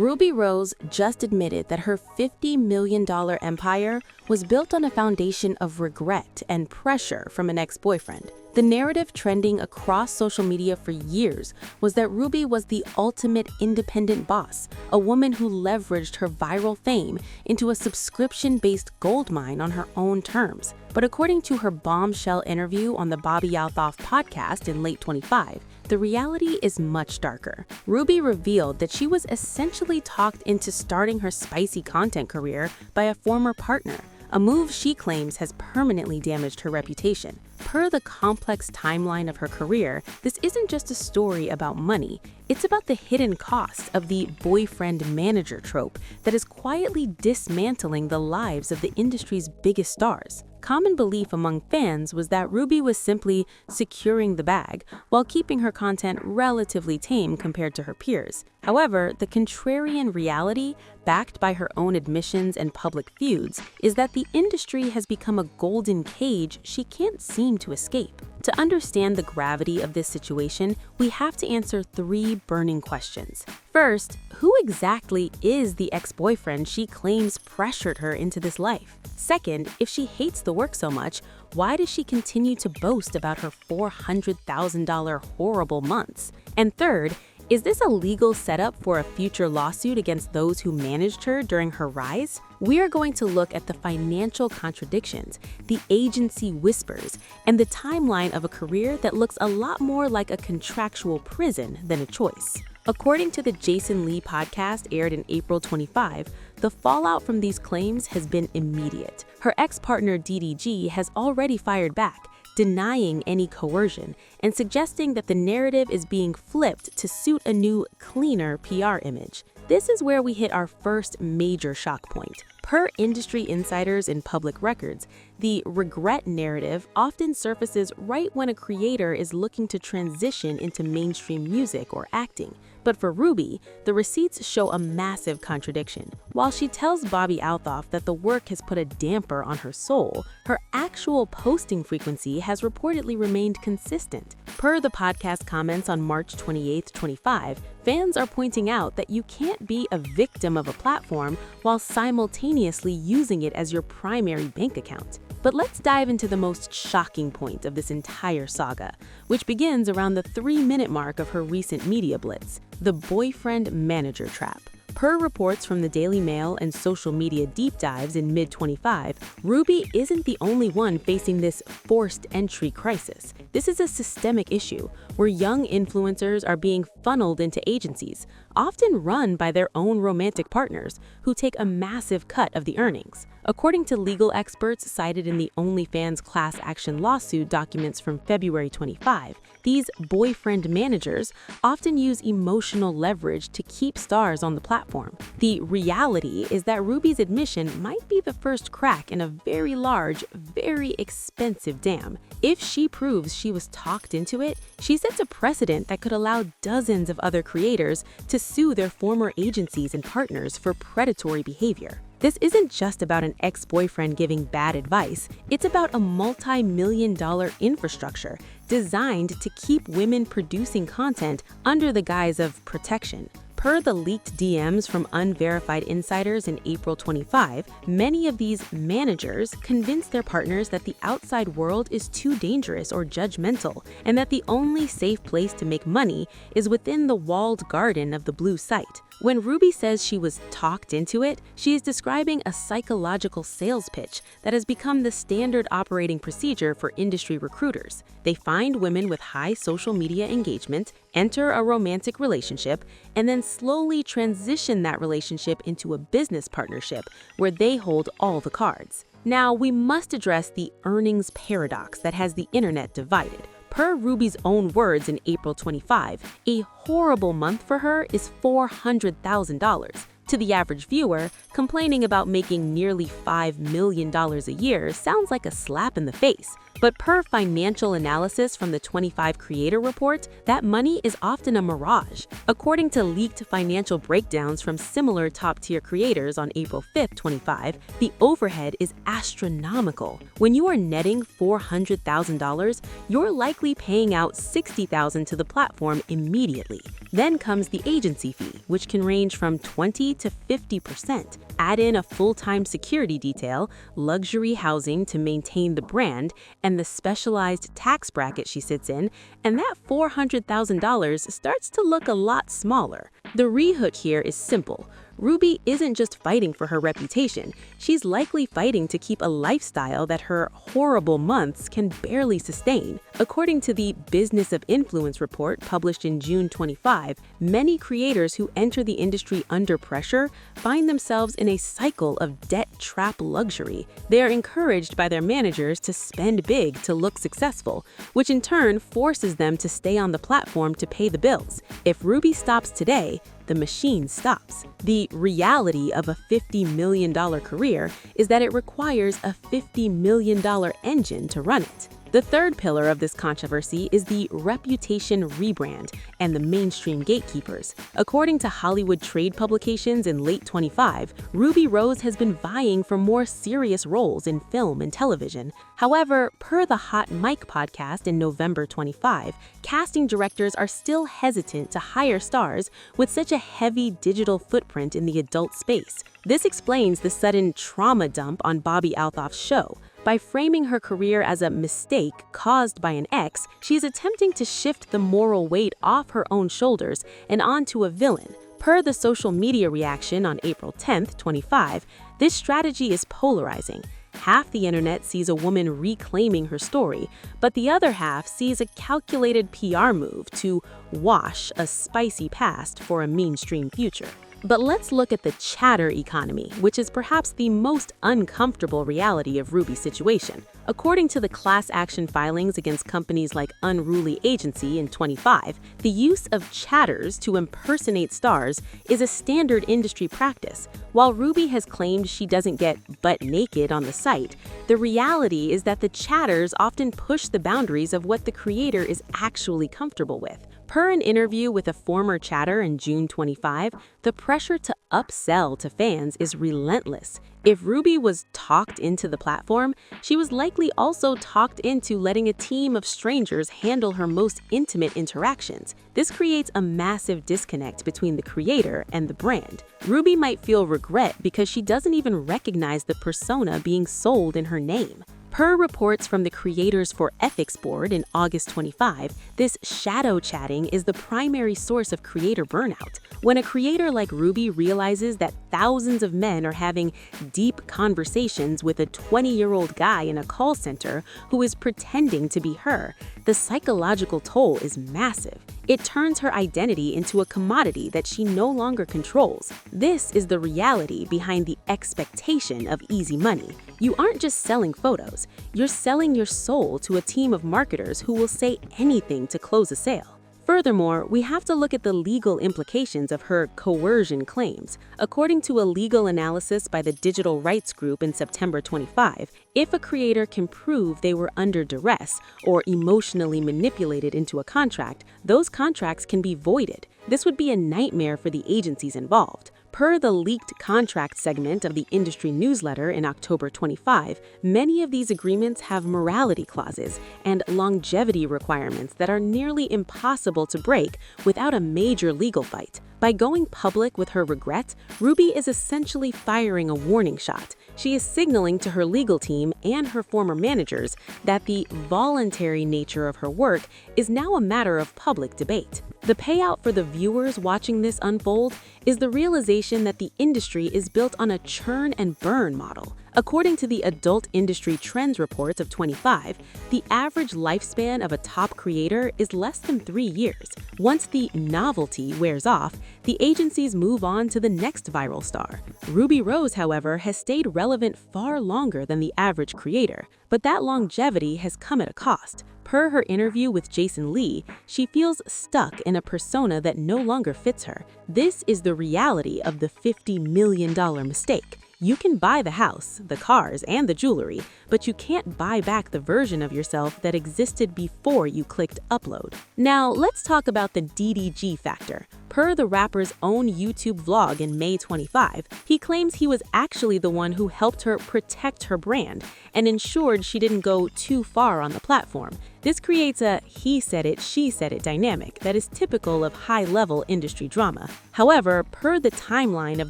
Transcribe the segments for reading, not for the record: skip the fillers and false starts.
Ruby Rose just admitted that her $50 million empire was built on a foundation of regret and pressure from an ex-boyfriend. The narrative trending across social media for years was that Ruby was the ultimate independent boss, a woman who leveraged her viral fame into a subscription-based goldmine on her own terms. But according to her bombshell interview on the Bobbi Althoff podcast in late 2025, the reality is much darker. Ruby revealed that she was essentially talked into starting her spicy content career by a former partner, a move she claims has permanently damaged her reputation. Per the complex timeline of her career, this isn't just a story about money. It's about the hidden cost of the boyfriend-manager trope that is quietly dismantling the lives of the industry's biggest stars. Common belief among fans was that Ruby was simply securing the bag while keeping her content relatively tame compared to her peers. However, the contrarian reality, backed by her own admissions and public feuds, is that the industry has become a golden cage she can't seem to escape. To understand the gravity of this situation, we have to answer 3 burning questions. First, who exactly is the ex-boyfriend she claims pressured her into this life? Second, if she hates the work so much, why does she continue to boast about her $400,000 horrible months? And third, is this a legal setup for a future lawsuit against those who managed her during her rise? We are going to look at the financial contradictions, the agency whispers, and the timeline of a career that looks a lot more like a contractual prison than a choice. According to the Jason Lee podcast aired in April 25, the fallout from these claims has been immediate. Her ex-partner DDG has already fired back, denying any coercion and suggesting that the narrative is being flipped to suit a new, cleaner PR image. This is where we hit our first major shock point. Per industry insiders in public records, the regret narrative often surfaces right when a creator is looking to transition into mainstream music or acting. But for Ruby, the receipts show a massive contradiction. While she tells Bobbi Althoff that the work has put a damper on her soul, her actual posting frequency has reportedly remained consistent. Per the podcast comments on March 28, 2025, fans are pointing out that you can't be a victim of a platform while simultaneously using it as your primary bank account. But let's dive into the most shocking point of this entire saga, which begins around the 3-minute mark of her recent media blitz, the boyfriend-manager trap. Per reports from the Daily Mail and social media deep dives in mid-25, Ruby isn't the only one facing this forced entry crisis. This is a systemic issue where young influencers are being funneled into agencies, often run by their own romantic partners, who take a massive cut of the earnings. According to legal experts cited in the OnlyFans class action lawsuit documents from February 25, these boyfriend managers often use emotional leverage to keep stars on the platform. The reality is that Ruby's admission might be the first crack in a very large, very expensive dam. If she proves she was talked into it, she sets a precedent that could allow dozens of other creators to sue their former agencies and partners for predatory behavior. This isn't just about an ex-boyfriend giving bad advice, it's about a multi-million-dollar infrastructure designed to keep women producing content under the guise of protection. Per the leaked DMs from unverified insiders in April 25, many of these managers convinced their partners that the outside world is too dangerous or judgmental, and that the only safe place to make money is within the walled garden of the blue site. When Ruby says she was talked into it, she is describing a psychological sales pitch that has become the standard operating procedure for industry recruiters. They find women with high social media engagement, enter a romantic relationship, and then slowly transition that relationship into a business partnership where they hold all the cards. Now, we must address the earnings paradox that has the internet divided. Per Ruby's own words in April 25, a horrible month for her is $400,000. To the average viewer, complaining about making nearly $5 million a year sounds like a slap in the face. But per financial analysis from the 25 Creator Report, that money is often a mirage. According to leaked financial breakdowns from similar top-tier creators on April 5, 25, the overhead is astronomical. When you are netting $400,000, you're likely paying out $60,000 to the platform immediately. Then comes the agency fee, which can range from 20 to 50%. Add in a full-time security detail, luxury housing to maintain the brand, and the specialized tax bracket she sits in, and that $400,000 starts to look a lot smaller. The rehook here is simple. Rubi isn't just fighting for her reputation, she's likely fighting to keep a lifestyle that her horrible months can barely sustain. According to the Business of Influence report published in June 25, many creators who enter the industry under pressure find themselves in a cycle of debt-trap luxury. They are encouraged by their managers to spend big to look successful, which in turn forces them to stay on the platform to pay the bills. If Rubi stops today, the machine stops. The reality of a $50 million career is that it requires a $50 million engine to run it. The third pillar of this controversy is the reputation rebrand and the mainstream gatekeepers. According to Hollywood trade publications in late 25, Rubi Rose has been vying for more serious roles in film and television. However, per the Hot Mic podcast in November 25, casting directors are still hesitant to hire stars with such a heavy digital footprint in the adult space. This explains the sudden trauma dump on Bobbi Althoff's show. By framing her career as a mistake caused by an ex, she is attempting to shift the moral weight off her own shoulders and onto a villain. Per the social media reaction on April 10, 25, this strategy is polarizing. Half the internet sees a woman reclaiming her story, but the other half sees a calculated PR move to wash a spicy past for a mainstream future. But let's look at the chatter economy, which is perhaps the most uncomfortable reality of Rubi's situation. According to the class action filings against companies like Unruly Agency in 25, the use of chatters to impersonate stars is a standard industry practice. While Rubi has claimed she doesn't get butt naked on the site, the reality is that the chatters often push the boundaries of what the creator is actually comfortable with. Per an interview with a former chatter in June 25, the pressure to upsell to fans is relentless. If Rubi was talked into the platform, she was likely also talked into letting a team of strangers handle her most intimate interactions. This creates a massive disconnect between the creator and the brand. Rubi might feel regret because she doesn't even recognize the persona being sold in her name. Per reports from the Creators for Ethics Board in August 25, this shadow chatting is the primary source of creator burnout. When a creator like Rubi realizes that thousands of men are having deep conversations with a 20-year-old guy in a call center who is pretending to be her, the psychological toll is massive. It turns her identity into a commodity that she no longer controls. This is the reality behind the expectation of easy money. You aren't just selling photos, you're selling your soul to a team of marketers who will say anything to close a sale. Furthermore, we have to look at the legal implications of her coercion claims. According to a legal analysis by the Digital Rights Group in September 25, if a creator can prove they were under duress or emotionally manipulated into a contract, those contracts can be voided. This would be a nightmare for the agencies involved. Per the leaked contract segment of the industry newsletter in October 25, many of these agreements have morality clauses and longevity requirements that are nearly impossible to break without a major legal fight. By going public with her regret, Rubi is essentially firing a warning shot. She is signaling to her legal team and her former managers that the voluntary nature of her work is now a matter of public debate. The payout for the viewers watching this unfold is the realization that the industry is built on a churn and burn model. According to the Adult Industry Trends Reports of 25, the average lifespan of a top creator is less than 3 years. Once the novelty wears off, the agencies move on to the next viral star. Rubi Rose, however, has stayed relevant far longer than the average creator, but that longevity has come at a cost. Per her interview with Jason Lee, she feels stuck in a persona that no longer fits her. This is the reality of the $50 million mistake. You can buy the house, the cars, and the jewelry, but you can't buy back the version of yourself that existed before you clicked upload. Now, let's talk about the DDG factor. Per the rapper's own YouTube vlog in May 25, he claims he was actually the one who helped her protect her brand and ensured she didn't go too far on the platform. This creates a he said it, she said it dynamic that is typical of high-level industry drama. However, per the timeline of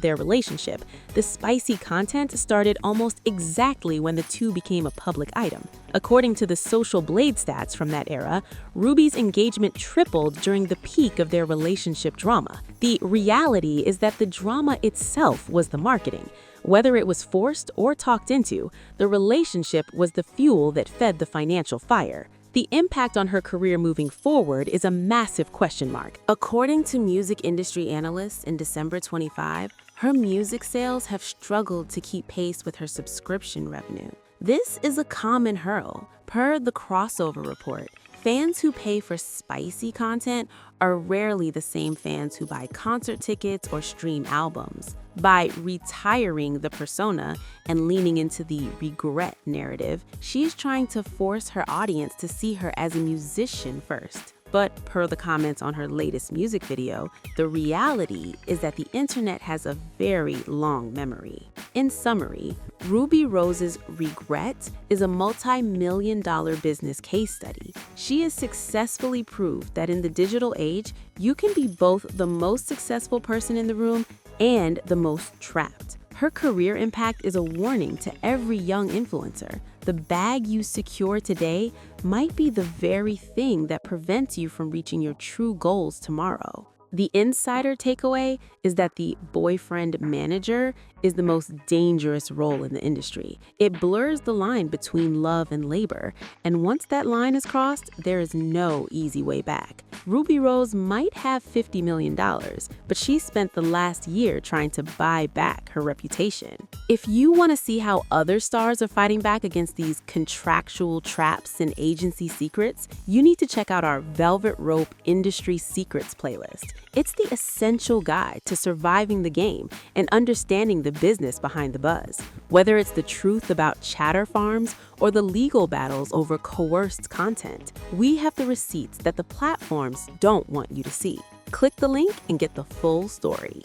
their relationship, the spicy content started almost exactly when the two became a public item. According to the Social Blade stats from that era, Rubi's engagement tripled during the peak of their relationship drama. The reality is that the drama itself was the marketing. Whether it was forced or talked into, the relationship was the fuel that fed the financial fire. The impact on her career moving forward is a massive question mark. According to music industry analysts in December 25, her music sales have struggled to keep pace with her subscription revenue. This is a common hurdle. Per the Crossover report, fans who pay for spicy content are rarely the same fans who buy concert tickets or stream albums. By retiring the persona and leaning into the regret narrative, she's trying to force her audience to see her as a musician first. But per the comments on her latest music video, the reality is that the internet has a very long memory. In summary, Rubi Rose's regret is a multi-million-dollar business case study. She has successfully proved that in the digital age, you can be both the most successful person in the room and the most trapped. Her career impact is a warning to every young influencer. The bag you secure today might be the very thing that prevents you from reaching your true goals tomorrow. The insider takeaway is that the boyfriend manager is the most dangerous role in the industry. It blurs the line between love and labor, and once that line is crossed, there is no easy way back. Rubi Rose might have $50 million, but she spent the last year trying to buy back her reputation. If you want to see how other stars are fighting back against these contractual traps and agency secrets, you need to check out our Velvet Rope Industry Secrets playlist. It's the essential guide to surviving the game and understanding the business behind the buzz. Whether it's the truth about chatter farms or the legal battles over coerced content, we have the receipts that the platforms don't want you to see. Click the link and get the full story.